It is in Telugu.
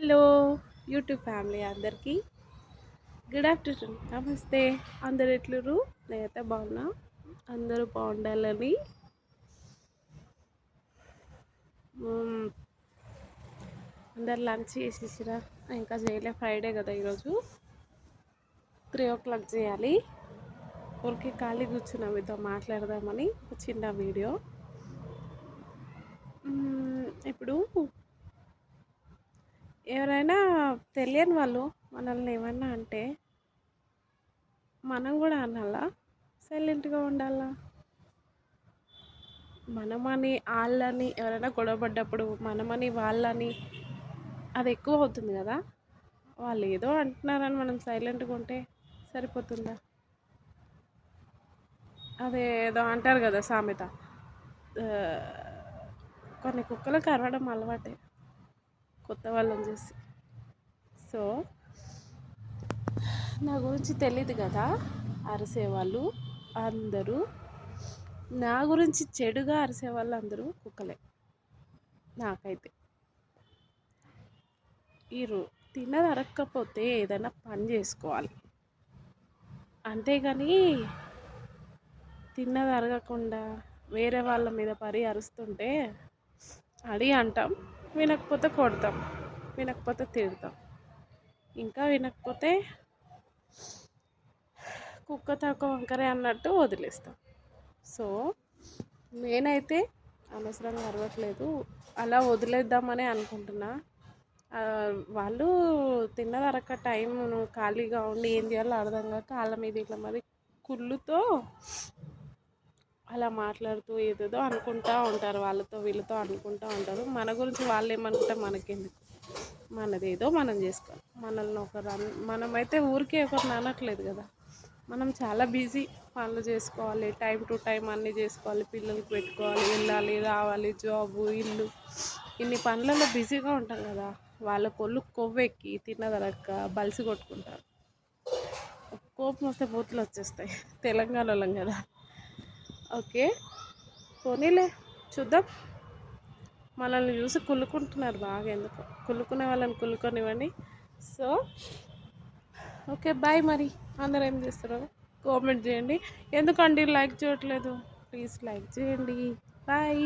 హలో యూట్యూబ్ ఫ్యామిలీ అందరికీ గుడ్ ఆఫ్టర్నూన్, నమస్తే. అందరు ఎట్లురు? నేనైతే బాగున్నా. అందరూ బాగుండాలని మ్మ్, అందరు లంచ్ చేసేసిరా? ఇంకా చేయలే, ఫ్రైడే కదా ఈరోజు. 3 o'clock చేయాలి. ఊరికి ఖాళీ కూర్చున్నా మీతో మాట్లాడదామని ఒక చిన్న వీడియో. ఇప్పుడు ఎవరైనా తెలియని వాళ్ళు మనల్ని ఏమన్నా అంటే మనం కూడా అనాలా, సైలెంట్గా ఉండాలా? మనమని వాళ్ళని ఎవరైనా గొడవపడ్డప్పుడు మనమని వాళ్ళని అది ఎక్కువ అవుతుంది కదా. వాళ్ళు ఏదో అంటున్నారని మనం సైలెంట్గా ఉంటే సరిపోతుందా? అదే ఏదో అంటారు కదా సామెత, ఆ, కొన్ని కుక్కలకు అరవడం అలవాటే కొత్త వాళ్ళని చూసి. సో నా గురించి తెలీదు కదా అరిసేవాళ్ళు అందరూ. నా గురించి చెడుగా అరిసేవాళ్ళు అందరూ కుక్కలే నాకైతే. మీరు తిన్నది అరగకపోతే ఏదైనా పని చేసుకోవాలి, అంతేగాని తిన్నది అరగకుండా వేరే వాళ్ళ మీద పడి అరుస్తుంటే అడి అంటాం, వినకపోతే కొడతాం, వినకపోతే తిడతాం, ఇంకా వినకపోతే కుక్క తక్కువ వంకరే అన్నట్టు వదిలేస్తాం. సో నేనైతే అనవసరంగా అరవట్లేదు, అలా వదిలేద్దామని అనుకుంటున్నా. ఆ, వాళ్ళు తిన్నది అరక్క టైం నువ్వు ఖాళీగా ఉండి ఏం చేయాలో అర్థం కాక కాళ్ళ మీద ఇట్లా మరి కుళ్ళుతో అలా మాట్లాడుతూ ఏదేదో అనుకుంటూ ఉంటారు, వాళ్ళతో వీళ్ళతో అనుకుంటూ ఉంటారు. మన గురించి వాళ్ళు ఏమనుకుంటే మనకెందుకు, మనదేదో మనం చేసుకోవాలి. మనల్ని మనమైతే ఊరికే ఒకరిని అనట్లేదు కదా. మనం చాలా బిజీ, పనులు చేసుకోవాలి, టైం టు టైం అన్నీ చేసుకోవాలి, పిల్లలకి పెట్టుకోవాలి, వెళ్ళాలి రావాలి, జాబు ఇల్లు, ఇన్ని పనులలో బిజీగా ఉంటాం కదా. వాళ్ళ కొళ్ళు కొవ్వెక్కి తిన్నదరక్క బలిసి కొట్టుకుంటారు. కోపం వస్తే బూతులు వచ్చేస్తాయి, తెలంగాణ వాళ్ళం కదా. ఓకే, పోనీలే, చూద్దాం. మనల్ని చూసి కుళ్ళుకుంటున్నారు బాగా, ఎందుకు కుళ్ళుకునే వాళ్ళని కుళ్ళుకొనివ్వండి. So okay, bye. మరి అందరూ ఏం చేస్తారు కామెంట్ చేయండి. ఎందుకండి లైక్ చేయట్లేదు? ప్లీజ్ లైక్ చేయండి. బాయ్.